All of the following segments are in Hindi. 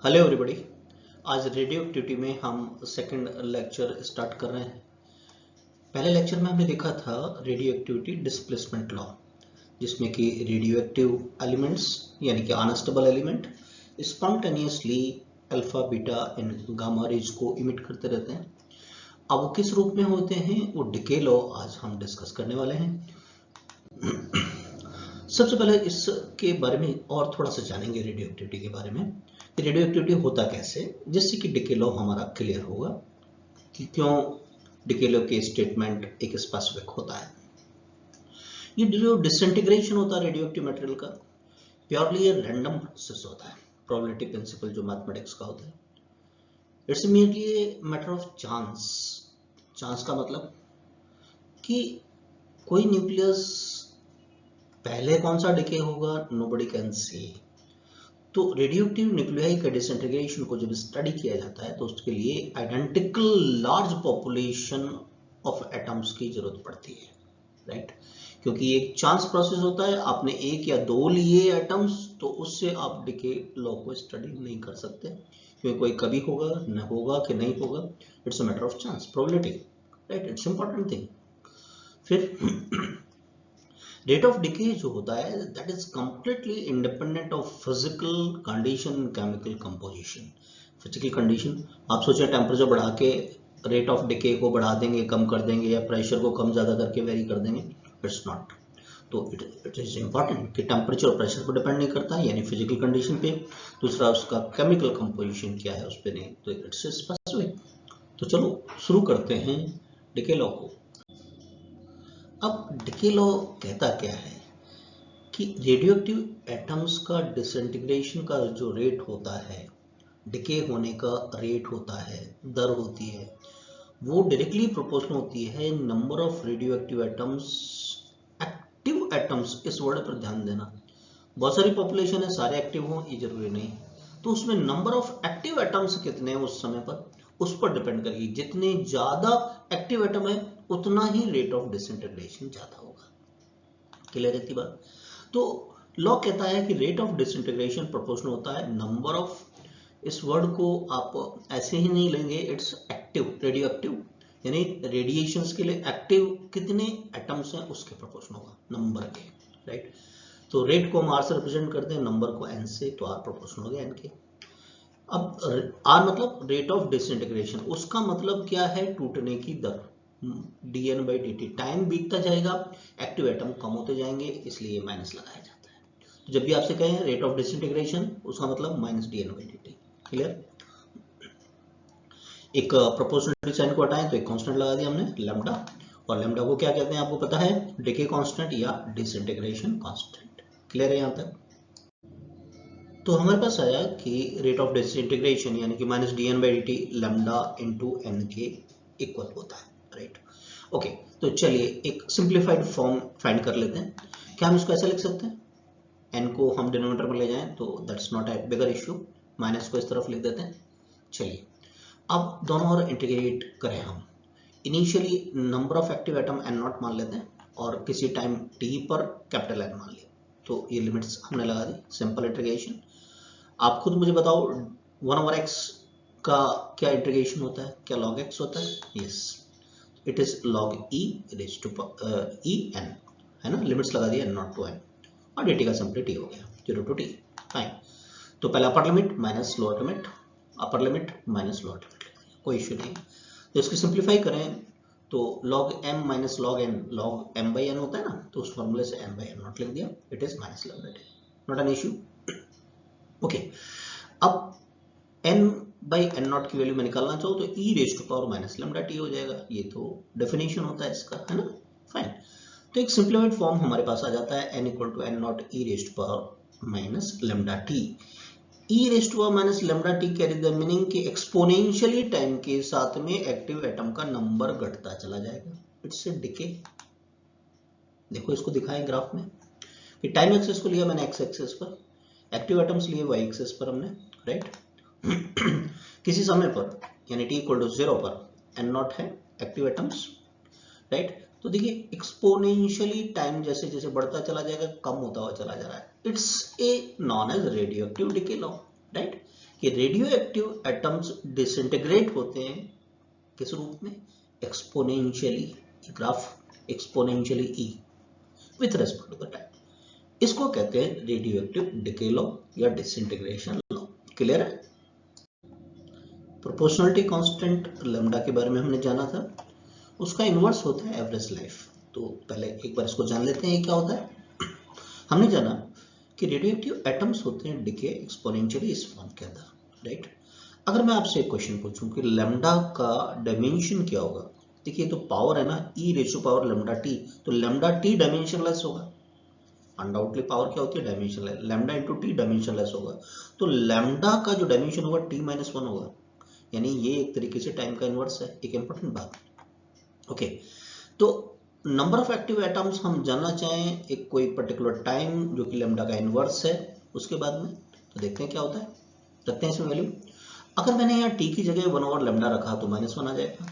Hello everybody. आज रेडियो एक्टिविटी में हम सेकंड लेक्चर स्टार्ट कर रहे हैं। पहले लेक्चर में हमने देखा था रेडियो एक्टिविटी डिस्प्लेसमेंट लॉ, जिसमें कि रेडियो एक्टिव एलिमेंट्स यानी कि unstable element spontaneously alpha beta and gamma rays को इमिट करते रहते हैं। अब वो किस रूप में होते हैं वो डिके लॉ आज हम डिस्कस करने वाले हैं। सबसे पहले इसके बारे में और थोड़ा सा जानेंगे रेडियो एक्टिविटी के बारे में कि रेडियो एक्टिविटी होता कैसे, जिससे कि डिके लॉ हमारा क्लियर होगा कि क्यों डिके लॉ के स्टेटमेंट एक स्पेसिफिक होता है। ये जो डिसइंटीग्रेशन होता है रेडियो एक्टिव मटेरियल का प्योरली ये रैंडम प्रोसेस होता है। प्रोबेबिलिटी प्रिंसिपल जो मैथमेटिक्स का होता है, it's mainly matter of chance. Chance का मतलब कि कोई न्यूक्लियस पहले कौन सा डिके होगा, नोबडी कैन से। तो रेडियोएक्टिव न्यूक्लियाई का डिसइंटीग्रेशन को जब स्टडी किया जाता है तो उसके लिए identical large population of atoms की जरूरत पड़ती है, राइट? क्योंकि एक चांस प्रोसेस होता है, आपने एक या दो लिए एटम्स तो उससे आप डिके लॉ को स्टडी नहीं कर सकते, क्योंकि कोई कभी होगा न होगा कि नहीं होगा। It's a matter of chance, probability, right? It's important thing. फिर रेट ऑफ डिके जो होता है that is completely independent of physical condition, chemical composition. Physical condition, आप सोचें टेम्परेचर बढ़ा के रेट ऑफ डिके को बढ़ा देंगे, कम कर देंगे, या प्रेशर को कम ज़्यादा करके वेरी कर देंगे, इट्स नॉट। तो इट इज़ इम्पॉर्टेंट कि टेम्परेचर और प्रेशर पर डिपेंड नहीं करता है, यानी फिजिकल कंडीशन पे। दूसरा उसका केमिकल कंपोजिशन क्या है उस पर नहीं, तो इट्स स्पेसिफिक। तो चलो शुरू करते हैं डिके लॉ को। अब डिके लॉ कहता क्या है कि रेडियोएक्टिव एटम्स का डिसइंटीग्रेशन का जो रेट होता है, डिके होने का रेट होता है, दर होती है, वो डायरेक्टली प्रोपोर्शनल होती है number of radioactive atoms. Active atoms, इस वर्ड पर ध्यान देना। बहुत सारी पॉपुलेशन है, सारे एक्टिव हों ये जरूरी नहीं, तो उसमें नंबर ऑफ एक्टिव एटम्स कितने हैं उस समय पर, उस पर डिपेंड करेगी। जितने ज्यादा एक्टिव एटम है उतना ही रेट ऑफ डिसइंटीग्रेशन ज्यादा होगा। क्लियर है बात? तो लॉ कहता है कि रेट ऑफ डिसइंटीग्रेशन प्रोपोर्शनल होता है नंबर ऑफ, इस वर्ड को आप ऐसे ही नहीं लेंगे, इट्स एक्टिव, रेडियो एक्टिव यानी रेडिएशंस के लिए एक्टिव कितने एटम्स हैं उसके प्रोपोर्शनल होगा, नंबर के, राइट? तो रेट को हम आर से रिप्रेजेंट करते हैं, नंबर को एन से, तो आर प्रोपोर्शनल हो गया एन के। अब आर मतलब रेट ऑफ डिसइंटीग्रेशन, उसका मतलब क्या है, टूटने की दर, dn बाई dt। टाइम बीतता जाएगा, एक्टिव एटम कम होते जाएंगे, इसलिए माइनस लगाया जाता है। तो जब भी आपसे कहें रेट ऑफ डिसइंटीग्रेशन, उसका मतलब minus dn by dt। Clear? एक प्रोपोर्शनलिटी साइन को हटाएं तो एक कांस्टेंट लगा दिया हमने, लैम्डा, और लैम्डा को क्या कहते हैं आपको पता है, डिके कांस्टेंट या डिसइंटीग्रेशन कांस्टेंट। क्लियर है यहां तक? तो हमारे पास आया कि रेट ऑफ डिसइंटीग्रेशन यानी कि minus dn by dt lambda into N के इक्वल होता है, राइट? ओके, तो चलिए एक सिंप्लीफाइड फॉर्म फाइंड कर लेते हैं। क्या हम इसको ऐसा लिख सकते हैं, एन को हम डिनोमिनेटर में ले जाएं तो that's not a bigger issue, minus को इस तरफ लिख देते हैं। चलिए अब दोनों और इंटीग्रेट करें हम। Initially number of active atom N naught मान लेते हैं और किसी टाइम टी पर कैपिटल एन मान लिया, तो ये लिमिट्स हमने लगा दी। Simple integration. आप खुद मुझे बताओ 1/x का क्या इंटीग्रेशन होता है, क्या log x होता है? Yes, it is log e raise to e n, है ना? लिमिट्स लगा दिया नॉट टू n, और dt का सिंपली t हो गया, 0 to t। फाइन। तो पहले upper limit minus lower limit, upper limit minus lower limit, कोई इश्यू नहीं। तो इसको सिंप्लीफाई करें तो log m minus log n, log m by n होता है ना, तो उस फॉर्मूले से m बाई n नॉट लिख दिया, it is minus lambda t, not an issue. Okay, अब n बाई एन नॉट की वैल्यू में निकालना चाहो तो e raise to power minus lambda t हो जाएगा, ये तो डेफिनेशन होता है इसका, है ना? फाइन। तो एक सिंप्लीफाइड फॉर्म हमारे पास आ जाता है n equal to n naught e raise to power minus lambda t. e raise to power minus lambda t carry the meaning कि एक्सपोनेंशियली टाइम के साथ में एक्टिव एटम का नंबर घटता चला जाएगा, इट्स ए डिके। देखो इसको दिखाएं ग्राफ में कि टाइम एक्सेस को लिया मैंने x एक्सेस पर, एक्टिव एटम्स लिए y एक्सेस पर हमने, राइट? किसी समय पर यानी t इक्वल टू 0 पर n नॉट है एक्टिव एटम्स, राइट? तो देखिए एक्सपोनेंशियली टाइम जैसे जैसे बढ़ता चला जाएगा, कम होता हुआ चला जा रहा है, it's a known as radioactive decay law, right? कि रेडियो एक्टिव एटम्स डिसइंटीग्रेट होते हैं किस रूप में, exponentially, graph exponentially e with respect to the time, इसको कहते हैं रेडियो एक्टिव डिके लॉ या डिसइंटीग्रेशन लॉ। क्लियर है? प्रोपोर्शनलिटी कांस्टेंट लैम्डा के बारे में हमने जाना था, उसका इनवर्स होता है एवरेज लाइफ। तो पहले एक बार इसको जान लेते हैं ये क्या होता है। हमने जाना कि रेडियोएक्टिव एटम्स होते हैं डिके एक्सपोनेंशियली इस फॉर्म के अंदर, राइट। अगर मैं आपसे एक क्वेश्चन पूछूं कि लैम्डा का डायमेंशन क्या होगा, देखिए तो पावर है ना e raise to power lambda t, तो लैम्डा टी डायमेंशनलेस होगा, अनडाउटली पावर क्या होती है dimensionless, lambda into t dimensionless होगा, तो लैम्डा का जो डायमेंशन होगा t-1 होगा, यानी ये एक तरीके से टाइम का इनवर्स है, एक इंपॉर्टेंट बात। ओके, तो नंबर ऑफ एक्टिव एटम्स हम जानना चाहें एक कोई पर्टिकुलर टाइम जो कि लैम्डा का इनवर्स है, उसके बाद में तो देखते हैं क्या होता है, रखते हैं इसमें वैल्यू। अगर मैंने यहाँ t की जगह 1 लैम्डा रखा तो -1 आ जाएगा,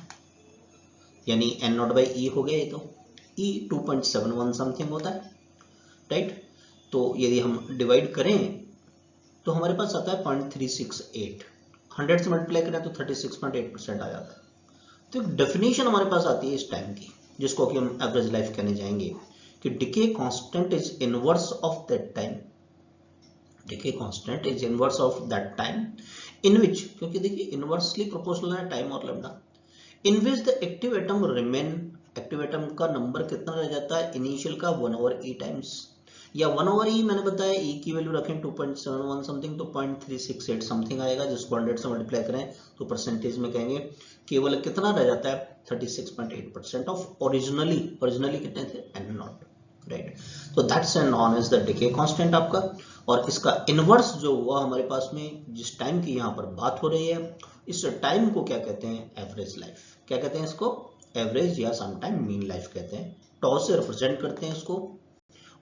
यानी n0/e हो गया, ये तो e 2.71 समथिंग होता है, राइट। तो यदि हम डिवाइड करें तो हमारे पास आता है 0.368, 100 से मल्टीप्लाई करें तो 36.8% आ जाता है। तो एक डेफिनेशन हमारे पास आती है इस टाइम की, जिसको कि हम एवरेज लाइफ कहने जाएंगे, कि decay constant is inverse of that time, decay constant is inverse of that time in which, क्योंकि देखिए इनवर्सली प्रोपोर्शनल है टाइम और lambda, in which the active atom remain, active atom का नंबर कितना रह जाता है इनिशियल का 1/e टाइम्स, या 1/e मैंने बताया e की वैल्यू रखें 2.71 समथिंग तो 0.368 समथिंग आएगा, जिसको 100 से मल्टीप्लाई करें तो परसेंटेज में कहेंगे केवल कितना रह जाता है 36.8% ऑफ ओरिजिनली कितने थे n0, राइट। तो that's known as the decay constant आपका, और इसका इनवर्स जो हुआ हमारे पास में जिस टाइम की यहाँ पर बात हो रही है, इस टाइम को क्या कहते हैं एवरेज लाइफ, क्या कहते हैं इसको एवरेज या समटाइम मीन लाइफ कहते हैं, टॉ से रिप्रेजेंट करते हैं इसको,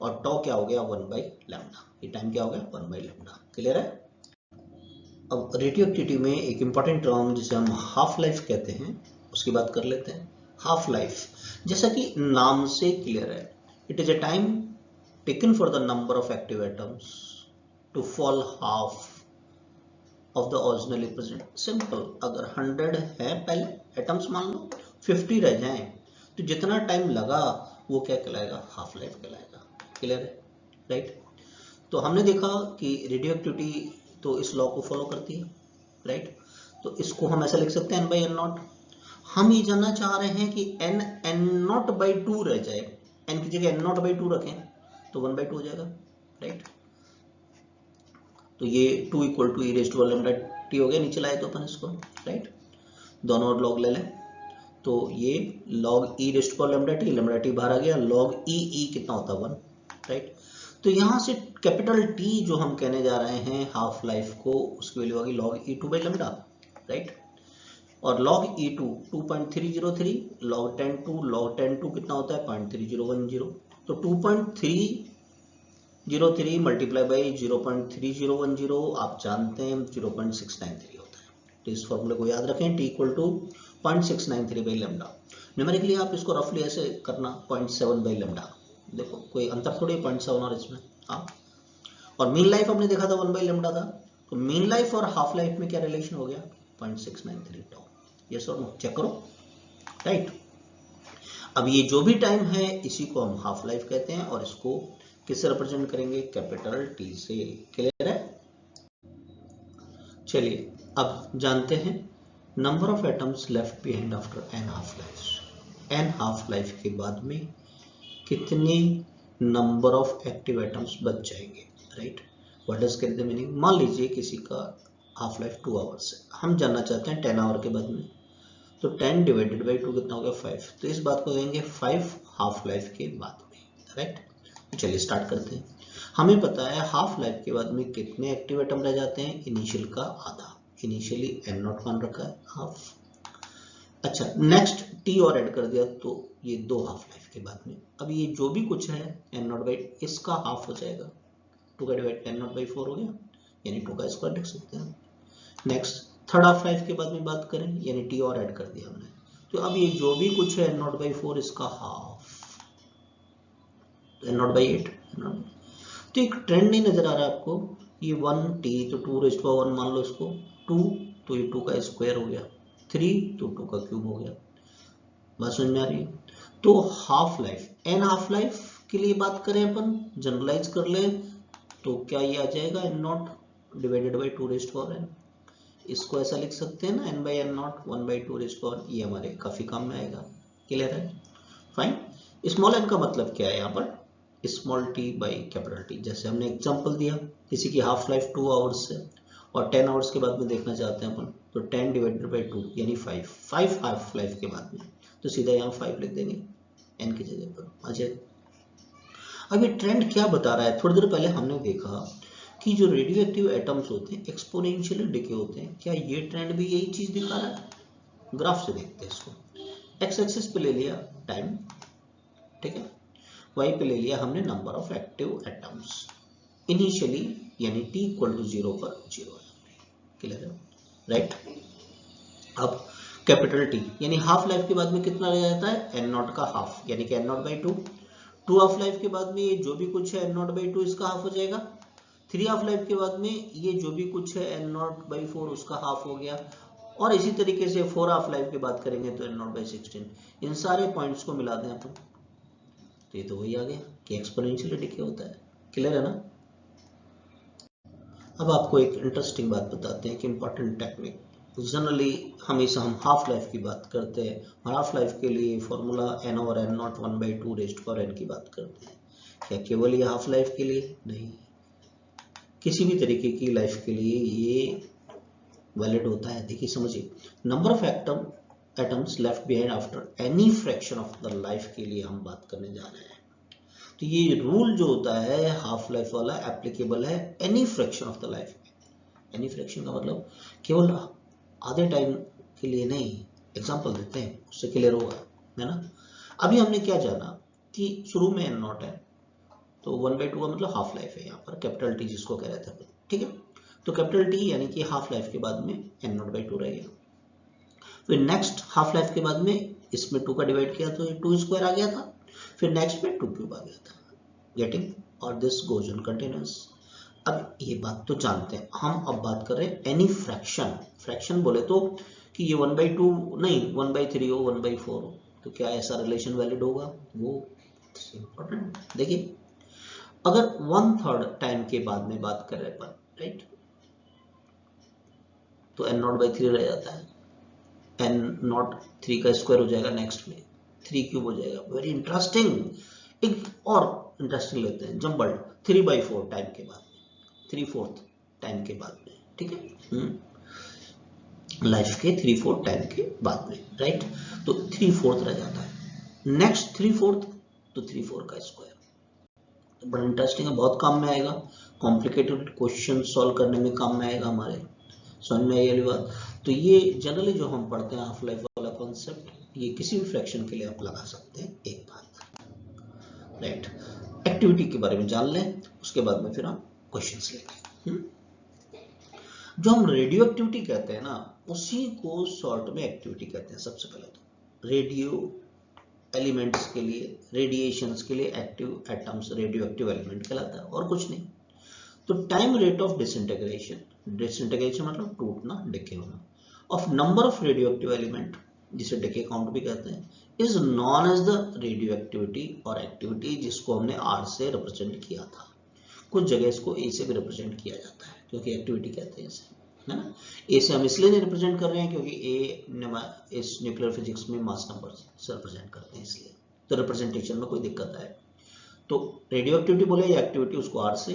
और टॉ क्या हो गया 1/λ, ये टाइम क्या हो गया 1/λ। क्लियर है? अब रेडियोएक्टिविटी में एक इंपॉर्टेंट टर्म जिसे हम हाफ लाइफ कहते हैं उसकी बात कर लेते हैं। हाफ लाइफ जैसा कि नाम से क्लियर है, it is a time taken for the number of active atoms to fall half of the originally present. Simple, अगर 100 है पहले एटम्स मान लो 50 रह जाएं तो जितना टाइम लगा वो क्या कहलाएगा हाफ लाइफ कहलाएगा। क्लियर है? राइट। तो हमने देखा कि रेडियोएक्टिविटी तो इस लॉ को फॉलो करती है, राइट। तो इसको हम ऐसा लिख सकते हैं n/n0। हम ये जानना चाह रहे हैं कि n0/2 रह जाए, n की जगह n0/2 रखें तो 1/2 हो जाएगा, राइट। तो ये 2 = e raised to λt हो गया, नीचे लाए तो अपन इसको, राइट, दोनों और लॉग ले लें तो ये log e raised to λt बाहर आ गया, log e कितना होता है 1, राइट। तो यहाँ से कैपिटल T जो हम कहने जा रहे हैं हाफ लाइफ को, उसकी वैल्यू होगी log e2/λ, राइट। और log e2 2.303, log 10 2 कितना होता है 0.3010, तो 2.303 मल्टीप्लाई बाई 0.3010 आप जानते हैं 0.693 होता है। तो इस फॉर्मूले को याद रखें, T = 0.693/λ। न्यूमेरिकली आप इसको रफली ऐसे करना 0.7/λ, देखो कोई अंतर थोड़ी 0.7 और इसमें, हाँ। और मीन लाइफ हमने देखा था 1/λ था, तो मीन लाइफ और हाफ लाइफ में क्या रिलेशन हो गया 0.693 टाउ। यस और नो, चेक करो, राइट। अब ये जो भी टाइम है इसी को हम हाफ लाइफ कहते हैं, और इसको किससे रिप्रेजेंट करेंगे कैपिटल T से। क्लियर है? चलिए अब जानते हैं number of atoms left behind after n half life. n half life के बाद में कितने नंबर ऑफ एक्टिव एटम्स बच जाएंगे, right. What does carry the meaning. मान लीजिए किसी का हाफ लाइफ 2 आवर्स है, हम जानना चाहते हैं 10 आवर के बाद में, तो 10 / 2 कितना हो गया 5, तो इस बात को देंगे 5 हाफ लाइफ के बाद में, राइट। चलिए स्टार्ट करते हैं। हमें पता है हाफ लाइफ के बाद में कितने एक्टिव एटम रह जाते हैं, इनिशियल का आधा, इनिशियली n0 मान रखा है हाफ। अच्छा, नेक्स्ट T और ऐड कर दिया तो ये 2 हाफ लाइफ के बाद में, अब ये जो भी कुछ है n0 इसका हाफ हो जाएगा, 2 का डिवाइड 10/4 हो गया, यानी 2 का स्क्वायर लिख सकते हैं। नेक्स्ट थर्ड हाफ लाइफ के बाद में बात करें, यानी T और ऐड कर दिया हमने, तो अब ये जो भी कुछ है n0/4 इसका हाफ, n0/8। तो एक ट्रेंड नहीं नजर आ रहा आपको ये 1t तो 2 रेज़ टू 1 मान लो इसको, 2 तो ये 2 का स्क्वायर हो गया, 3 तो 2 का क्यूब हो गया। बात समझ में आ रही है? तो half life, n half life के लिए बात करें अपन, जनरलाइज कर ले तो क्या ये आ जाएगा n naught divided by 2 raise to n। इसको ऐसा लिख सकते हैं ना, n by n naught 1 by 2 raise to n। ये हमारे काफी काम में आएगा। क्लियर है? फाइन। स्मॉल n का मतलब क्या है यहाँ पर, small t by capital T। जैसे हमने एग्जांपल दिया, किसी की हाफ लाइफ 2 आवर्स है और 10 आवर्स के बाद में देखना चाहते हैं अपन, तो 10 डिवाइडेड बाई 2 यानी 5 हाफ लाइफ के बाद में, तो सीधा यहाँ 5 लिख देंगे n की जगह पर। अच्छा, अब ये ट्रेंड क्या बता रहा है? थोड़ी देर पहले हमने देखा कि जो रेडियो एक्टिव एटम्स होते हैं एक्सपोनेंशियली डिके होते हैं। क्या ये ट्रेंड भी यही चीज दिखा रहा है? ग्राफ से देखते हैं इसको। एक्स एक्सिस पे ले लिया टाइम, ठीक है, वाई पे ले लिया हमने number of active atoms initially, यानी t इक्वल टू 0 पर 0। क्लियर है? राइट। अब कैपिटल T यानी हाफ लाइफ के बाद में कितना रह जाता है, एन नॉट का हाफ, यानी कि n naught by 2। 2 half life के बाद में ये जो भी कुछ है एन नॉट बाई 2 इसका हाफ हो जाएगा। 3 हाफ लाइफ के बाद में ये जो भी कुछ है एन नॉट बाई 4 उसका हाफ हो गया। और इसी तरीके से 4 हाफ लाइफ की बात करेंगे तो एन नॉट बाई 16। इन सारे पॉइंट्स को मिला दें अपन तो ये तो वही आ गया कि एक्सपोनेंशियली डिके होता है। क्लियर है ना? अब आपको एक इंटरेस्टिंग बात बताते हैं कि इंपॉर्टेंट टेक्निक। जनरली हमेशा हम हाफ लाइफ की बात करते हैं और हाफ लाइफ के लिए formula n over n naught 1 by 2 raised power n की बात करते हैं। क्या केवल ये हाफ लाइफ के लिए? नहीं, किसी भी तरीके की लाइफ के लिए ये वैलिड होता है। देखिए समझिए, number of atoms left behind after any fraction of the life के लिए हम बात करने जा रहे हैं। तो ये रूल जो होता है हाफ लाइफ वाला एप्लीकेबल है any fraction of the life में। एनी फ्रैक्शन का मतलब केवल आधे टाइम के लिए नहीं। एग्जांपल देते हैं, उससे क्लियर होगा, है ना? अभी हमने क्या जाना कि शुरू में एन नॉट है तो 1 बाई 2 का मतलब हाफ लाइफ है, यहाँ पर कैपिटल T जिसको कह रहे थे, ठीक है। तो कैपिटल T यानी कि हाफ लाइफ के बाद में एन नॉट बाई 2 रहेगा। फिर नेक्स्ट हाफ लाइफ के बाद में इसमें 2 का डिवाइड किया तो 2 स्क्वायर आ गया था, फिर नेक्स्ट में 2 क्यूब आ गया था। गेटिंग? और दिस गोज ऑन कंटिन्यूअस। अब ये बात तो जानते हैं हम, अब बात कर रहे हैं एनी फ्रैक्शन। फ्रैक्शन बोले तो कि ये 1 बाई 2 नहीं 1 बाई 3 हो 1 बाई 4 हो, तो क्या ऐसा रिलेशन वैलिड होगा? वो इंपॉर्टेंट। देखिए अगर 1/3 टाइम के बाद में बात कर रहे हैं, राइट, तो एन नॉट बाई 3 रह जाता है, एन नॉट 3 का स्क्वायर हो जाएगा, नेक्स्ट में 3 क्यूब हो जाएगा। Very interesting. एक और इंटरेस्टिंग लेते हैं, जंबल्ड 3 बाई 4 टाइम के बाद, 3/4 टाइम के बाद में, ठीक है, लाइफ के 3/4 टाइम के बाद में, राइट। तो 3/4 रह जाता है, नेक्स्ट 3/4 तो 3/4 का स्क्वायर। तो बड़ा इंटरेस्टिंग है, बहुत काम में आएगा, कॉम्प्लिकेटेड क्वेश्चन सॉल्व करने में काम में आएगा हमारे। समझ में आई वाली बात? तो ये जनरली जो हम पढ़ते हैं हाफ लाइफ वाला कॉन्सेप्ट, ये किसी भी फ्रैक्शन के लिए आप लगा सकते हैं। एक बात, राइट। एक्टिविटी के बारे में जान लें, उसके बाद में फिर हम क्वेश्चंस लेंगे। जो हम रेडियो एक्टिविटी कहते हैं ना, उसी को शॉर्ट में एक्टिविटी कहते हैं। सबसे पहले तो रेडियो एलिमेंट्स के लिए, रेडिएशंस के लिए active atoms radioactive element कहलाता है, और कुछ नहीं। तो time rate of disintegration, disintegration मतलब टूटना, डिके होना, of number of radioactive element, जिसे डिके काउंट भी कहते हैं, is known as the radioactivity और एक्टिविटी, जिसको हमने R से रिप्रेजेंट किया था। कुछ जगह इसको A से भी रिप्रेजेंट किया जाता है क्योंकि एक्टिविटी कहते हैं इसे, है ना। A से हम इसलिए नहीं रिप्रेजेंट कर रहे हैं क्योंकि A इस न्यूक्लियर फिजिक्स में मास नंबर से रिप्रेजेंट करते हैं, इसलिए तो रिप्रेजेंटेशन में कोई दिक्कत है। तो रेडियो एक्टिविटी बोले या एक्टिविटी, उसको R से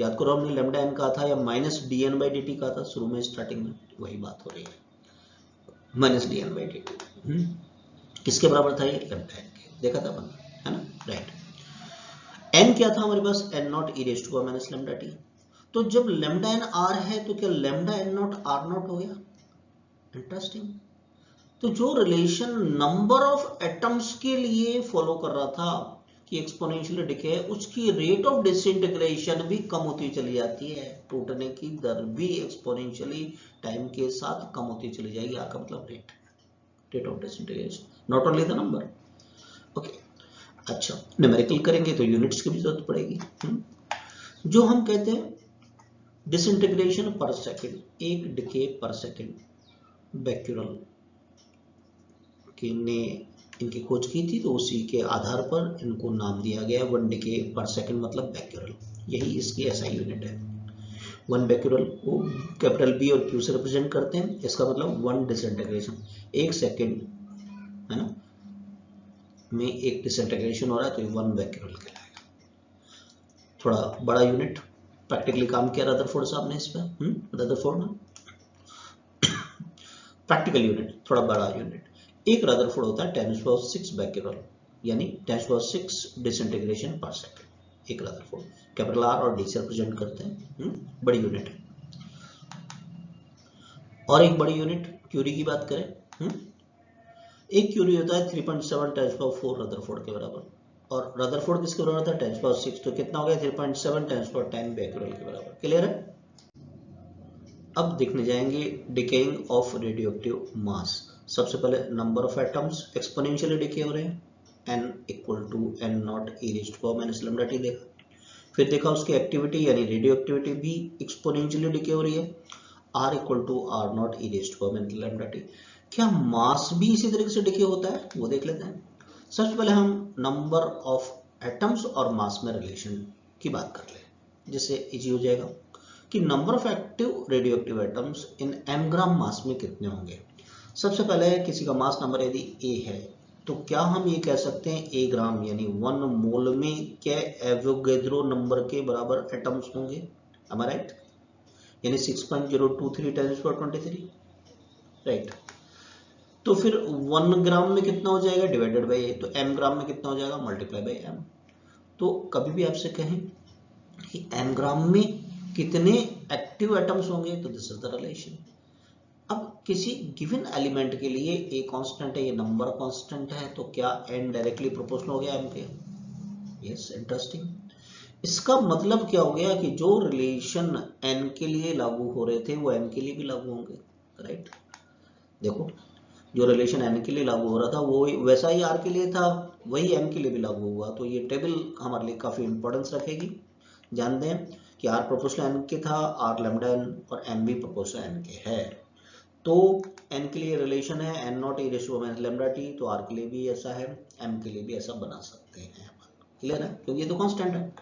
याद करो, हमने लैम्डा n कहा था या -dn/dt कहा था शुरू में, स्टार्टिंग में, वही बात हो रही है, -dn/dt। किसके बराबर था ये? लैम्डा n के, देखा था अपन, है ना, राइट। n क्या था हमारे पास? n naught e raised to minus lambda t। तो जब लैम्डा n r है तो क्या lambda n naught r naught हो गया? इंटरेस्टिंग। तो जो रिलेशन नंबर ऑफ एटम्स के लिए फॉलो कर रहा था कि एक्सपोनेंशियल डिके है, उसकी रेट ऑफ डिसइंटीग्रेशन भी कम होती चली जाती है, टूटने की दर भी एक्सपोनेंशियली टाइम के साथ कम होती चली जाएगी। आपका मतलब rate of disintegration, not only the number. Okay, अच्छा, न्यूमेरिकल करेंगे तो यूनिट्स की भी जरूरत पड़ेगी। जो हम कहते हैं डिसइंटीग्रेशन पर सेकंड, एक डिके पर सेकंड बैक्यूरल की ने इनकी खोज की थी, तो उसी के आधार पर इनको नाम दिया गया 1 डिके पर सेकंड मतलब बैक्यूरल। यही इसकी एसआई यूनिट है। 1 बैक्यूरल को कैपिटल बी और क्यू से रिप्रेजेंट करते हैं, इसका मतलब 1 डिसइंटीग्रेशन, 1 सेकंड है ना में एक डिसइंटीग्रेशन हो रहा है, तो 1 बैक्यूरल कहलाएगा। थोड़ा बड़ा यूनिट, प्रैक्टिकली काम किया रदरफोर्ड साहब ने इस पर, रदरफोर्ड ने प्रैक्टिकल यूनिट, थोड़ा बड़ा यूनिट। एक रदरफोर्ड होता है 10⁶ बैक्यूरल, यानी 10⁶ डिसइंटीग्रेशन पर सेकंड। एक रदरफोर्ड कैपिटल आर और डी से रिप्रेजेंट करते हैं, बड़ी यूनिट है। और एक बड़ी यूनिट क्यूरी की बात करें, एक क्यूरी होता है 3.7 10⁴ रदरफोर्ड के बराबर, और रदरफोर्ड किसके बराबर था 10⁶, तो कितना हो गया 3.7 10⁻10 बैक्यूरल के बराबर। क्लियर है। अब देखने जाएंगे डिकेइंग ऑफ रेडियोएक्टिव मास। सबसे पहले number of atoms exponentially decay हो रहे हैं, n = n0 e⁻⁻ देखा। फिर देखा उसकी एक्टिविटी यानी रेडियो एक्टिविटी भी एक्सपोनेंशियली डिके हो रही है, r = r0 e⁻⁻t। क्या मास भी इसी तरीके से डिके होता है, वो देख लेते हैं। सबसे पहले हम नंबर ऑफ एटम्स और मास में रिलेशन की बात कर ले, जिससे इजी हो जाएगा कि number of active radioactive atoms in m ग्राम मास में कितने होंगे। सबसे पहले किसी का मास नंबर यदि a है, तो क्या हम ये कह सकते हैं a ग्राम यानी 1 मोल में क्या एवोगैड्रो नंबर के बराबर एटम्स होंगे, am I right? यानी 6.023 10⁻23, राइट। तो फिर 1 ग्राम में कितना हो जाएगा डिवाइडेड बाई a, तो m ग्राम में कितना हो जाएगा मल्टीप्लाई बाई m। तो कभी भी आपसे कहें कि m ग्राम में कितने एक्टिव एटम्स होंगे, तो दिस इज द रिलेशन। अब किसी गिवन एलिमेंट के लिए a कांस्टेंट है, ये नंबर कांस्टेंट है, तो क्या n डायरेक्टली प्रोपोर्शनल हो गया m के? Yes, interesting. इसका मतलब क्या हो गया कि जो रिलेशन n के लिए लागू हो रहे थे वो m के लिए भी लागू होंगे, राइट। देखो जो रिलेशन n के लिए लागू हो रहा था वो वैसा ही r के लिए था, वही m के लिए भी लागू हुआ। तो ये टेबल हमारे लिए काफी इंपॉर्टेंस रखेगी। जान दें कि r प्रोपोर्शनल n के था, r लैम्डा n, और m भी प्रोपोर्शनल n के है। तो n के लिए रिलेशन है n0 e⁻⁻t, तो r के लिए भी ऐसा है, m के लिए भी ऐसा बना सकते हैं। क्लियर है, क्योंकि ये तो कांस्टेंट है।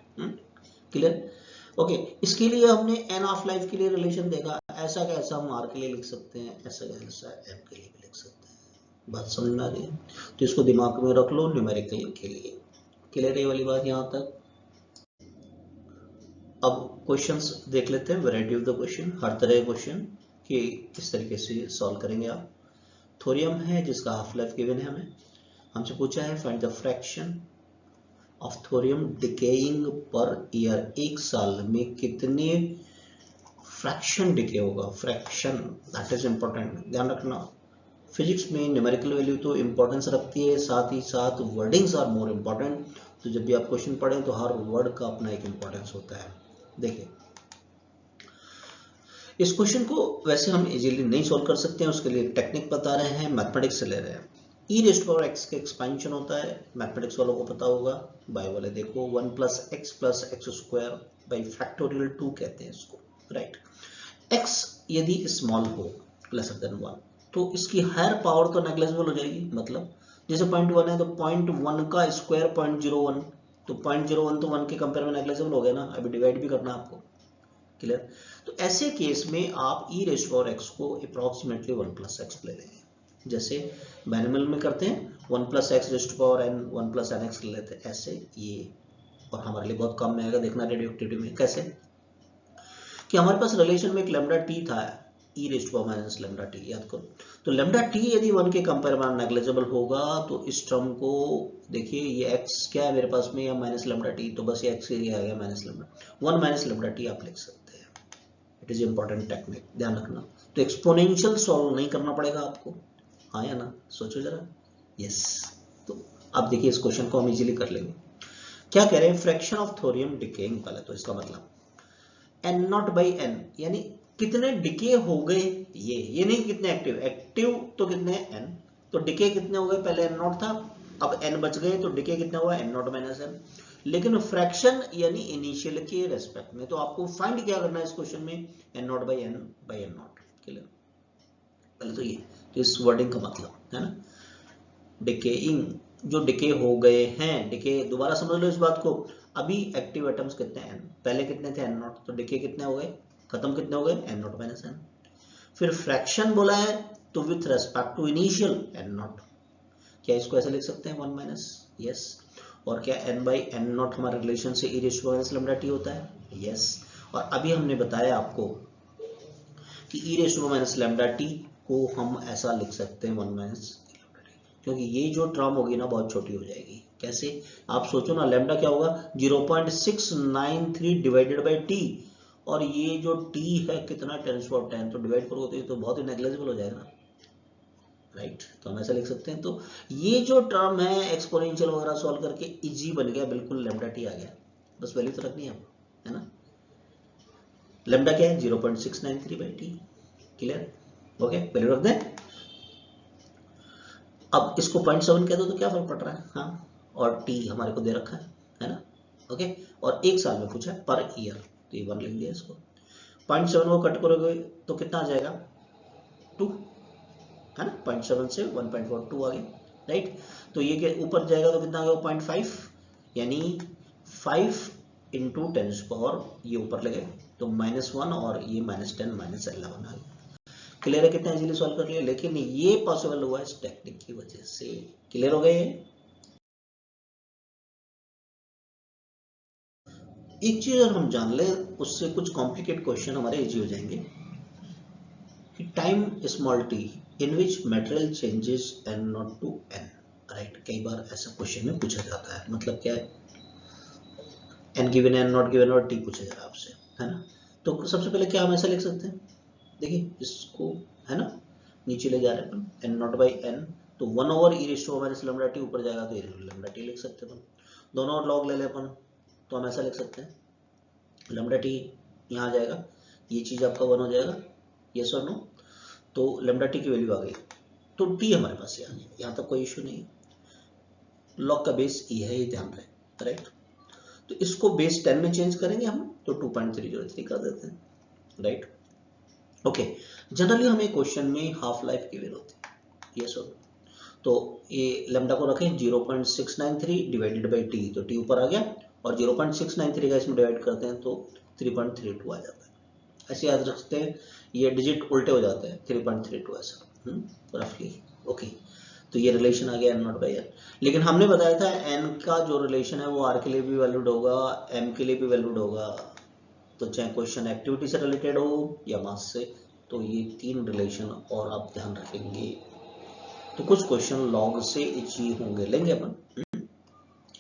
Clear, okay. इसके लिए हमने n ऑफ लाइफ के लिए रिलेशन देखा, ऐसा का ऐसा हम r के लिए लिख सकते हैं, ऐसा का ऐसा m के लिए भी लिख सकते हैं। बात समझ में आ रही है, तो इसको दिमाग में रख लो न्यूमेरिकल के लिए। क्लियर है ये वाली बात यहाँ तक। अब क्वेश्चंस देख लेते हैं, वैरायटी ऑफ द क्वेश्चन, हर तरह के क्वेश्चन कि किस तरीके से सॉल्व करेंगे आप। थोरियम है जिसका हाफ लाइफ गिवन है, हमें हमसे पूछा है find the fraction of thorium decaying per year, एक साल में कितने फ्रैक्शन डिके होगा। फ्रैक्शन दैट इज इंपॉर्टेंट, ध्यान रखना। फिजिक्स में न्यूमेरिकल वैल्यू तो इंपॉर्टेंस रखती है, साथ ही साथ वर्डिंग्स आर मोर इम्पोर्टेंट। तो जब भी आप क्वेश्चन पढ़ें तो हर वर्ड का अपना एक इंपॉर्टेंस होता है। देखिए इस क्वेश्चन को वैसे हम इजीली नहीं सॉल्व कर सकते हैं, उसके लिए टेक्निक बता रहे हैं, मैथमेटिक्स से ले रहे हैं। e⁻x का एक्सपेंशन होता है, मैथमेटिक्स वालों को पता होगा, बायो वाले देखो 1 + x + x² / 2 कहते हैं इसको, राइट। x यदि स्मॉल हो >1 तो इसकी हायर पावर तो नेग्लिजिबल हो जाएगी। मतलब जैसे 0.1 है तो 0.1 का स्क्वायर 0.01, तो 0.01 तो 1 के कंपेयर में नेग्लिजिबल हो गया ना, अभी डिवाइड भी करना आपको। क्लियर, तो ऐसे केस में आप e⁻x को अप्रोक्सीमेटली 1 + x ले लेंगे, जैसे बाइनोमियल में करते हैं 1 + x⁻n 1 + nx ले लेते हैं, ऐसे ये। और हमारे लिए बहुत काम में आएगा, देखना रेडियोएक्टिविटी में कैसे, कि हमारे पास रिलेशन में एक लैम्डा टी था, e⁻⁻t याद करो। तो लैम्डा टी यदि 1 के कंपेयर में नेग्लिजिबल होगा तो इस टर्म को देखिए, ये x क्या है मेरे पास में, या -λt, तो बस ये x ही आ गया -λ, 1 - λt आप लिख सकते हैं। इट इज इंपॉर्टेंट टेक्निक, ध्यान रखना। तो एक्सपोनेंशियल सॉल्व नहीं करना पड़ेगा आपको, हाँ या ना, सोचो जरा। यस, तो अब देखिए इस क्वेश्चन को हम इजीली कर लेंगे। क्या कह रहे हैं, फ्रैक्शन ऑफ थोरियम डिकेइंग, पहले तो इसका मतलब n0/n यानी कितने डिके हो गए, ये नहीं कितने एक्टिव, एक्टिव तो कितने n, तो डिके कितने हो गए, पहले n0 था, अब n बच गए, तो डिके कितना हुआ n0 - n। लेकिन फ्रैक्शन यानी इनिशियल के रेस्पेक्ट में, तो आपको फाइंड क्या करना है इस क्वेश्चन में, n naught by n naught. Clear? पहले तो ये, तो इस वर्डिंग का मतलब है ना, डिकेइंग, जो डिके हो गए हैं, डिके दोबारा समझ लो इस बात को, अभी एक्टिव एटम्स कितने हैं, पहले कितने थे एन नॉट, तो डिके कितने हो गए, खत्म कितने हो गए, एन नॉट माइनस एन। फिर फ्रैक्शन बोला है तो with respect to initial n naught, क्या इसको ऐसे लिख सकते हैं 1 माइनस, यस। और क्या n बाई एन नॉट हमारे रिलेशन से e raise to minus lambda t होता है, यस। और अभी हमने बताया आपको कि e raise to minus lambda t को हम ऐसा लिख सकते हैं 1 माइनस, क्योंकि ये जो टर्म होगी ना बहुत छोटी हो जाएगी। कैसे, आप सोचो ना, लैम्डा क्या होगा 0.693 डिवाइडेड बाई टी, और ये जो t है कितना 10⁻10, तो डिवाइड करोगे तो बहुत ही नेग्लिजिबल हो जाएगा, राइट। तो हम ऐसा लिख सकते हैं, तो ये जो टर्म है एक्सपोनेंशियल वगैरह सॉल्व करके इजी बन गया, बिल्कुल लैम्डा टी आ गया, बस वैल्यू तो रखनी है आपको, है ना। लैम्डा क्या है 0.693 by T, clear, okay, value रख दें। अब इसको 0.7 कह दो तो क्या फर्क पड़ रहा है, हाँ, और टी हमारे को दे रखा है ना, ओके। और एक साल में पूछा है पर ईयर, तो ये 1 लिख दिया इसको। 0.7 को कट करोगे तो कितना आ जाएगा 2, है ना, 0.7 से 1.42 आ गया, राइट। तो ये के ऊपर जाएगा तो कितना आ गया 0.5, यानी 5 इंटू 10⁻, ये ऊपर लगे तो -1, और ये -10 -11 आ गया। क्लियर है, कितना इजीली सॉल्व कर लिया, लेकिन ये पॉसिबल हुआ इस टेक्निक की वजह से। क्लियर हो गए। एक चीज अगर हम जान ले, उससे कुछ कॉम्प्लिकेट क्वेश्चन हमारे इजी हो जाएंगे कि time small t in which material changes n naught to n, right. कई बार ऐसा क्वेश्चन में पूछा जाता है, मतलब क्या है, n given n naught given और टी पूछा जा रहा है आपसे, है ना। तो सबसे पहले क्या हम ऐसा लिख सकते हैं, देखिए इसको, है ना, नीचे ले जा रहे हैं अपन, एन नॉट बाई एन, तो 1 over e raise to minus lambda t, ऊपर जाएगा तो e लैम्डा टी लिख सकते हैं अपन। दोनों और लॉग ले ले अपन, तो हम ऐसा लिख सकते हैं, लैम्डा टी यहाँ आ जाएगा, ये चीज़ आपका 1 हो जाएगा, यस और नो, तो लैम्डा टी की वैल्यू आ गई, तो टी हमारे पास ये आ गया, यहाँ तक कोई इशू नहीं है। लॉग का बेस ई है, ये ध्यान रहे, राइट। तो इसको बेस 10 में चेंज करेंगे हम, तो 2.303 कर देते हैं, राइट, ओके। जनरली हमें क्वेश्चन में हाफ लाइफ गिवन होती है, यस और, तो ये लैम्डा को रखें 0.693 डिवाइडेड बाई टी, तो टी ऊपर आ गया, और 0.693 का इसमें डिवाइड करते हैं तो 3.32 आ जाता है। ऐसे याद रखते हैं, ये डिजिट उल्टे हो जाते हैं, 3.32 ऐसा रफली, ओके। तो ये रिलेशन आ गया एन नॉट बाई एन, लेकिन हमने बताया था एन का जो रिलेशन है वो आर के लिए भी वैलिड होगा, एम के लिए भी वैलिड होगा, तो चाहे क्वेश्चन एक्टिविटी से रिलेटेड हो या मास से, तो ये 3 रिलेशन और आप ध्यान रखेंगे, तो कुछ क्वेश्चन लॉग से इजी होंगे, लेंगे अपन,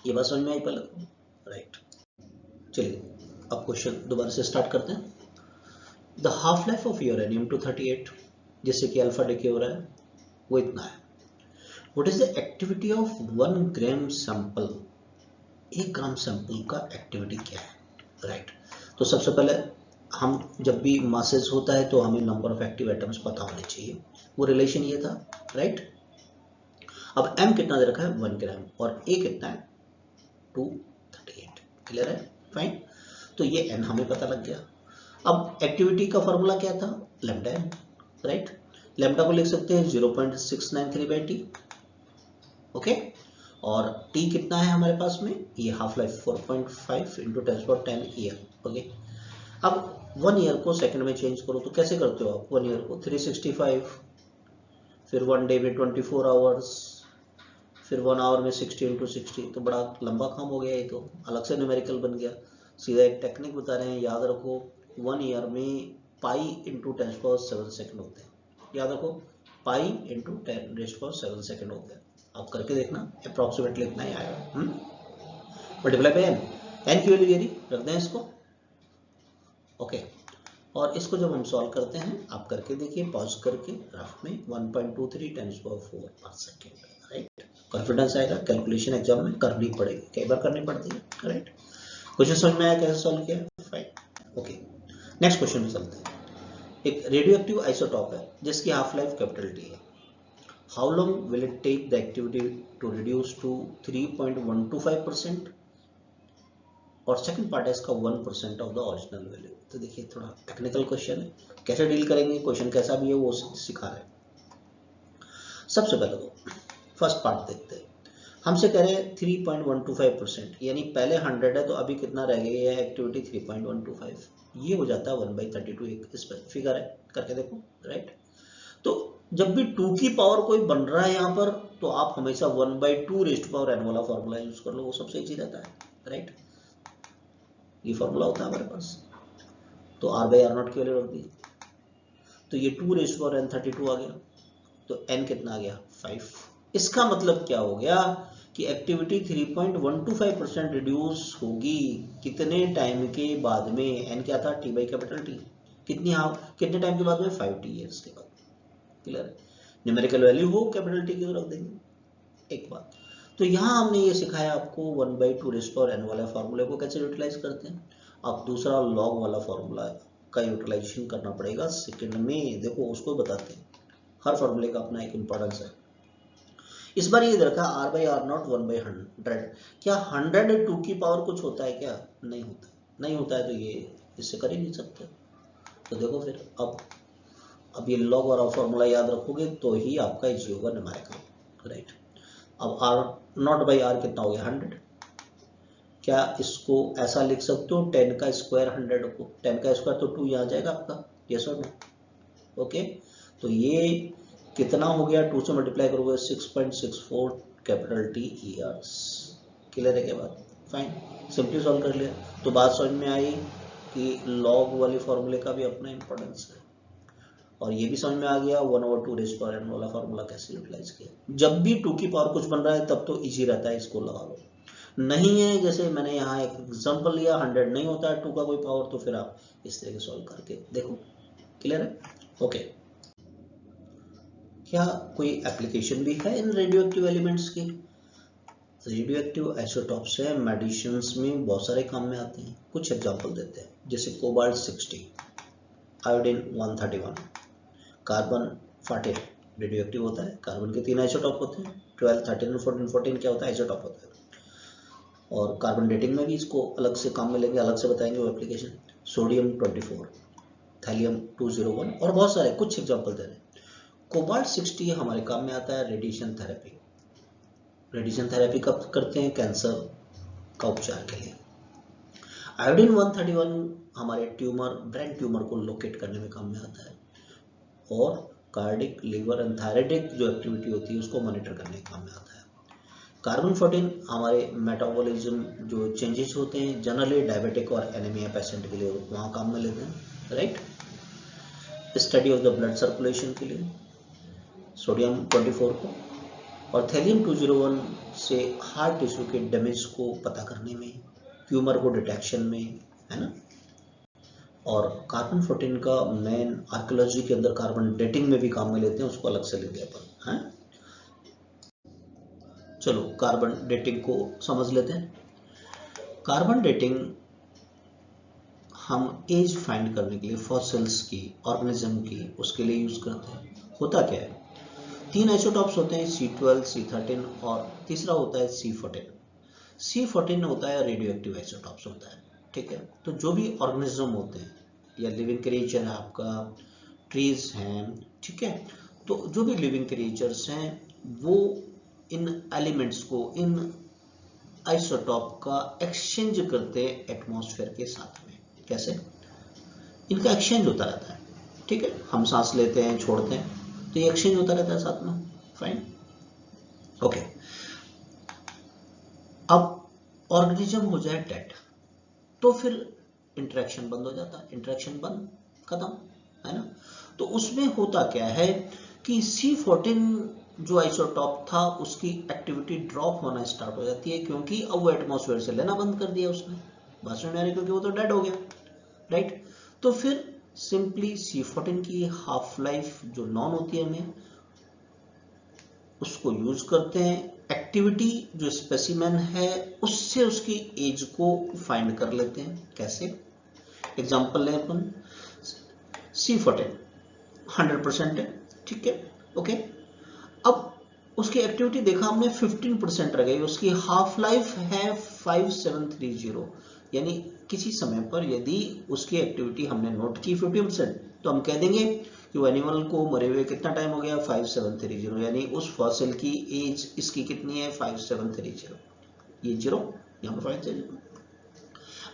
ये बात समझ में आई पहले तो, राइट। चलिए अब क्वेश्चन दोबारा से स्टार्ट करते हैं। The half life of uranium 238, जिससे कि अल्फा डिके हो रहा है, वो इतना है। What is the activity of 1 gram sample, 1 gram sample का एक्टिविटी क्या है, राइट। तो सबसे पहले हम जब भी मासेस होता है तो हमें नंबर ऑफ एक्टिव एटम्स पता होने चाहिए, वो रिलेशन ये था, राइट। अब m कितना दे रखा है 1 ग्राम, और a कितना है 238, क्लियर है, फाइन। तो ये n हमें पता लग गया। अब एक्टिविटी का फॉर्मूला क्या था, लैम्डा n, राइट। लैम्डा को लिख सकते हैं 0.693 बाई टी, ओके। और t कितना है हमारे पास में, ये half life 4.5 into 10⁻10 year, okay. अब 1 ईयर को सेकंड में चेंज करो तो कैसे करते हो आप, 1 ईयर को 365, फिर 1 डे में 24 आवर्स, फिर 1 आवर में 60 इंटू 60, तो बड़ा लंबा काम हो गया, ये तो अलग से न्यूमेरिकल बन गया। सीधा एक टेक्निक बता रहे हैं, याद रखो 1 ईयर में पाई इंटू 10⁻7 सेकेंड होते हैं, याद रखो पाई इंटू 10⁻7 सेकेंड होते हैं। आप करके देखना, अप्रॉक्सीमेटली इतना ही आएगा, मल्टीप्लाई बाय एन की वैल्यू ये रख दें इसको, ओके। और इसको जब हम सॉल्व करते हैं, आप करके देखिए पॉज करके रफ में, 1.23 10⁻4 पर सेकेंड, राइट। कॉन्फिडेंस आएगा, कैलकुलेशन एग्जाम में करनी पड़ेगी, कई बार करनी पड़ती है, राइट। क्वेश्चन समझ में आया कैसे सॉल्व किया, फाइन, ओके। नेक्स्ट क्वेश्चन में चलते हैं। एक रेडियो एक्टिव आइसोटॉप है जिसकी हाफ लाइफ कैपिटल टी है। How long will it take the activity to reduce to 3.125%, और सेकंड पार्ट है इसका 1% ऑफ द ओरिजिनल वैल्यू। तो देखिए थोड़ा टेक्निकल क्वेश्चन है, कैसे डील करेंगे, क्वेश्चन कैसा भी है वो सिखा रहे हैं। सबसे पहले तो फर्स्ट पार्ट देखते हैं। हमसे कह रहे हैं 3.125%, यानी पहले 100 है तो अभी कितना रह गया है एक्टिविटी 3.125, ये हो जाता है 1/32। एक इस पर फिगर है, करके देखो, राइट। तो जब भी 2 की पावर कोई बन रहा है यहाँ पर, तो आप हमेशा 1/2 रेज़्ड टू पावर n वाला फॉर्मूला यूज कर लो, वो सबसे इजी रहता है, राइट। ये फॉर्मूला होता है हमारे पास, तो r/r0 की वैल्यू रख दी, तो ये 2 रेज़्ड टू पावर n32 आ गया, तो n कितना आ गया 5। इसका मतलब क्या हो गया कि एक्टिविटी 3.125% रिड्यूस होगी कितने टाइम के बाद में, n क्या था T/T, कितने टाइम के बाद में, 5t ईयर्स के बाद। क्लियर है, न्यूमेरिकल वैल्यू हो कैपिटल T की तो रख देंगे। एक बात तो यहाँ हमने ये सिखाया आपको 1/2 रेज़्ड टू पावर n वाला फॉर्मूले को कैसे यूटिलाइज करते हैं। अब दूसरा लॉग वाला फॉर्मूला का यूटिलाइजेशन करना पड़ेगा सेकंड में, देखो उसको बताते हैं। हर फॉर्मूले का अपना एक इंपॉर्टेंस है। इस बार ये रखा r/r0 1/100। क्या 100 2 की पावर कुछ होता है क्या, नहीं होता, नहीं होता है, तो ये इससे कर ही नहीं सकते। तो देखो फिर अब ये लॉग वाला फॉर्मूला याद रखोगे तो ही आपका इजी होगा न्यूमेरिकल, राइट। अब r0/r कितना हो गया 100। क्या इसको ऐसा लिख सकते हो 10 का स्क्वायर 100 को, 10 का स्क्वायर तो 2 यहाँ जाएगा आपका, यस और नो, ओके। तो ये कितना हो गया, 2 से मल्टीप्लाई करोगे 6.64 कैपिटल T ईयर्स। क्लियर है क्या बात, फाइन, सिंपली सॉल्व कर लिया। तो बात समझ में आई कि लॉग वाले फॉर्मूले का भी अपना इंपॉर्टेंस है, और ये भी समझ में आ गया 1/2 रेज़्ड टू पावर n वाला फॉर्मूला कैसे यूटिलाइज किया। जब भी 2 की पावर कुछ बन रहा है तब तो इजी रहता है, इसको लगा लो। नहीं है, जैसे मैंने यहाँ एक एग्जांपल लिया 100 नहीं होता है 2 का कोई पावर, तो फिर आप इस तरह के सॉल्व करके देखो। क्लियर है, ओके। क्या कोई एप्लीकेशन भी है इन रेडियो एक्टिव एलिमेंट्स की। रेडियो एक्टिव आइसोटॉप्स है, मेडिसिन्स में बहुत सारे काम में आते हैं। कुछ एग्जांपल देते हैं, जैसे cobalt 60, iodine 131, carbon 40 radio active होता है। कार्बन के 3 आइसोटॉप होते हैं, 12, 13 और 14। 14 क्या होता है, आइसोटॉप होता है। और कार्बन डेटिंग में भी इसको अलग से काम में लेंगे, अलग से बताएंगे वो एप्लीकेशन। सोडियम 24, थैलियम 201 और बहुत सारे, कुछ एग्जांपल दे रहे हैं। कोबाल्ट 60 हमारे काम में आता है रेडिएशन थेरेपी। रेडिएशन थेरेपी कब करते हैं, कैंसर का उपचार के लिए। आयोडीन 131 हमारे ट्यूमर, ब्रेन ट्यूमर को लोकेट करने में काम में आता है, और कार्डिक, लिवर एंड थायराइडिक जो एक्टिविटी होती है उसको मॉनिटर करने के काम में आता है। कार्बन 14 हमारे मेटाबॉलिज्म जो चेंजेस होते हैं, जनरली डायबिटिक और एनीमिया पेशेंट के लिए वहाँ काम में लेते हैं, right. Study of the blood circulation के लिए सोडियम 24 को, और थैलियम 201 से हार्ट टिश्यू के डैमेज को पता करने में, ट्यूमर को डिटेक्शन में, है ना। और कार्बन 14 का मेन आर्कियोलॉजी के अंदर कार्बन डेटिंग में भी काम में लेते हैं, उसको अलग से लेंगे अपन, हैं। चलो कार्बन डेटिंग को समझ लेते हैं। कार्बन डेटिंग हम एज फाइंड करने के लिए फॉसिल्स की, ऑर्गेनिज्म की, उसके लिए यूज करते हैं। होता क्या है, 3 आइसोटॉप्स होते हैं, C12, C13 और तीसरा होता है C14। C14 होता है रेडियो एक्टिव आइसोटॉप्स होता है, ठीक है। तो जो भी ऑर्गेनिज्म होते हैं या लिविंग क्रिएचर है आपका, ट्रीज हैं, ठीक है, तो जो भी लिविंग क्रिएचर्स हैं वो इन एलिमेंट्स को, इन आइसोटॉप का एक्सचेंज करते हैं एटमॉस्फेयर के साथ में। कैसे, इनका एक्सचेंज होता रहता है, ठीक है। हम सांस लेते हैं, छोड़ते हैं, तो ये एक्सचेंज होता रहता है साथ में, फाइन, ओके। अब ऑर्गेनिज्म हो जाए डेड, तो फिर इंटरेक्शन बंद हो जाता है, इंटरेक्शन बंद, खत्म, है ना। तो उसमें होता क्या है कि C14 जो आइसोटॉप था उसकी एक्टिविटी ड्रॉप होना स्टार्ट हो जाती है, क्योंकि अब वो एटमॉस्फेयर से लेना बंद कर दिया उसने, बस में आ रही, क्योंकि वो तो डेड हो गया, राइट। तो फिर सिंपली C14 की हाफ लाइफ जो नॉन होती है हमें, उसको यूज करते हैं, एक्टिविटी जो स्पेसिमेन है उससे उसकी एज को फाइंड कर लेते हैं। कैसे, एग्जांपल लें अपन, C14 100% है, ठीक है, ओके। अब उसकी एक्टिविटी देखा हमने 15% रह गई, उसकी हाफ लाइफ है 5730, यानी किसी समय पर यदि उसकी एक्टिविटी हमने नोट की 50%, तो हम कह देंगे कि वो एनिमल को मरे हुए कितना टाइम हो गया 5730, यानी उस फॉसिल की एज इसकी कितनी है 5730, ये 0 यहाँ पर 530।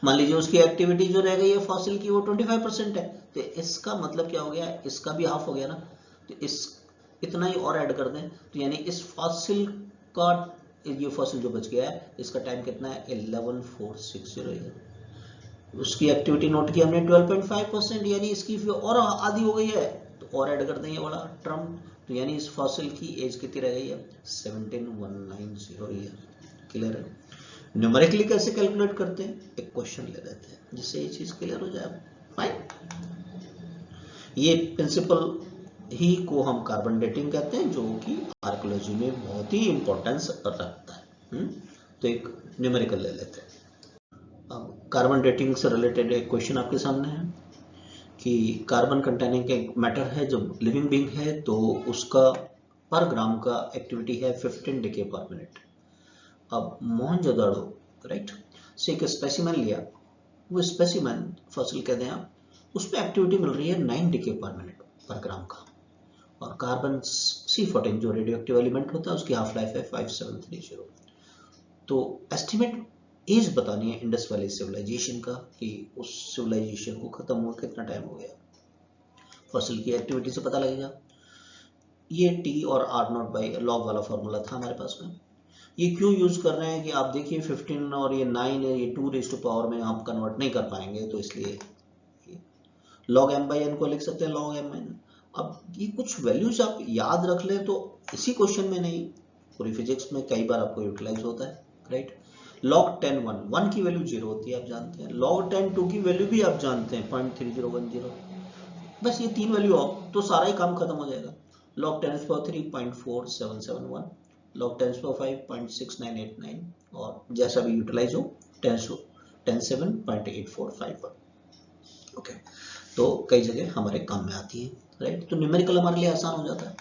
मान लीजिए उसकी एक्टिविटी जो रह गई है फॉसिल की वो 25% है, तो इसका मतलब क्या हो गया, इसका भी हाफ हो गया ना, तो इस इतना ही और ऐड कर दें, तो यानी इस फॉसिल का ये फॉसिल जो बच गया है इसका टाइम कितना है 11460 उसकी एक्टिविटी नोट की हमने 12.5%, यानी इसकी और आधी हो गई है, तो और ऐड कर दें ये वाला टर्म, तो यानी इस फॉसिल की एज कितनी रह गई है 17190 ईयर। क्लियर है? न्यूमेरिकली कैसे कैलकुलेट करते हैं, एक क्वेश्चन ले लेते हैं जिससे ये चीज क्लियर हो जाए। फाइन, ये प्रिंसिपल ही को हम कार्बन डेटिंग कहते हैं, जो कि आर्कियोलॉजी में बहुत ही इंपॉर्टेंस रखता है। तो एक न्यूमेरिकल ले लेते हैं। अब कार्बन डेटिंग से रिलेटेड एक क्वेश्चन आपके सामने है कि कार्बन कंटेनिंग एक मैटर है जो लिविंग बीइंग है, तो उसका पर ग्राम का एक्टिविटी है 15 डिके पर मिनट। अब मोहनजोदड़ो राइट से एक स्पेसिमेन लिया, वो स्पेसिमेन फॉसिल कहते हैं आप, उसमें एक्टिविटी मिल रही है 9 डिके पर मिनट पर ग्राम का, और कार्बन C14 जो रेडियो एक्टिव एलिमेंट होता है उसकी हाफ लाइफ है 5730। तो एस्टिमेट एज बतानी है इंडस वैली सिविलाइजेशन का, कि उस सिविलाइजेशन को खत्म हुआ कितना टाइम हो गया, फॉसिल की एक्टिविटी से पता लगेगा। ये T और R0 बाई लॉग वाला फॉर्मूला था हमारे पास में। ये क्यों यूज कर रहे हैं कि आप देखिए 15 और ये 9 है, ये 2 रेज़ टू पावर में आप कन्वर्ट नहीं कर पाएंगे, तो इसलिए log m/n को लिख सकते हैं log m/n। अब ये कुछ वैल्यूज आप याद रख लें तो इसी क्वेश्चन में नहीं, पूरी फिजिक्स में कई बार आपको यूटिलाइज होता है, राइट। log 10 1 की वैल्यू 0 होती है आप जानते हैं, log 10 2 की वैल्यू भी आप जानते हैं 0.3010, बस ये 3 वैल्यू आओ तो सारा ही काम खत्म हो जाएगा। log 10 3 0.4771, log 10 5 0.6989, और जैसा भी यूटिलाइज हो 10 7 0.8451। ओके, तो कई जगह हमारे काम में आती है, राइट। तो न्यूमेरिकल हमारे लिए आसान हो जाता है,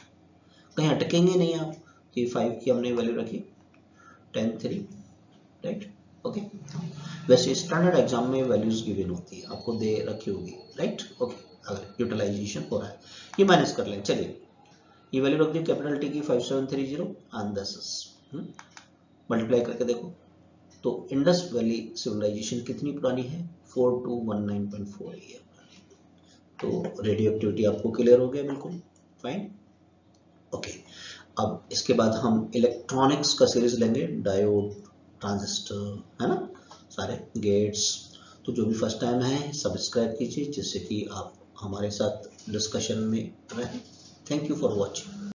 कहीं अटकेंगे नहीं आप। तो 5 की हमने वैल्यू रखी 10 3, राइट। ओके, वैसे स्टैंडर्ड एग्जाम में वैल्यूज गिवन होती है, आपको दे रखी होगी, राइट। ओके, अगर यूटिलाइजेशन हो रहा है ये माइनस कर लें। चलिए ये वैल्यू रख दी कैपिटल T की 5730 एंड दिस इज मल्टीप्लाई करके देखो, तो इंडस वैली सिविलाइजेशन कितनी पुरानी है 4219.4 है। तो रेडियो एक्टिविटी आपको क्लियर हो गया, बिल्कुल फाइन। ओके, अब इसके बाद हम इलेक्ट्रॉनिक्स का सीरीज लेंगे, डायोड, ट्रांजिस्टर, है ना, सारे गेट्स। तो जो भी फर्स्ट टाइम है सब्सक्राइब कीजिए, जिससे कि आप हमारे साथ डिस्कशन में रहें। Thank you for watching.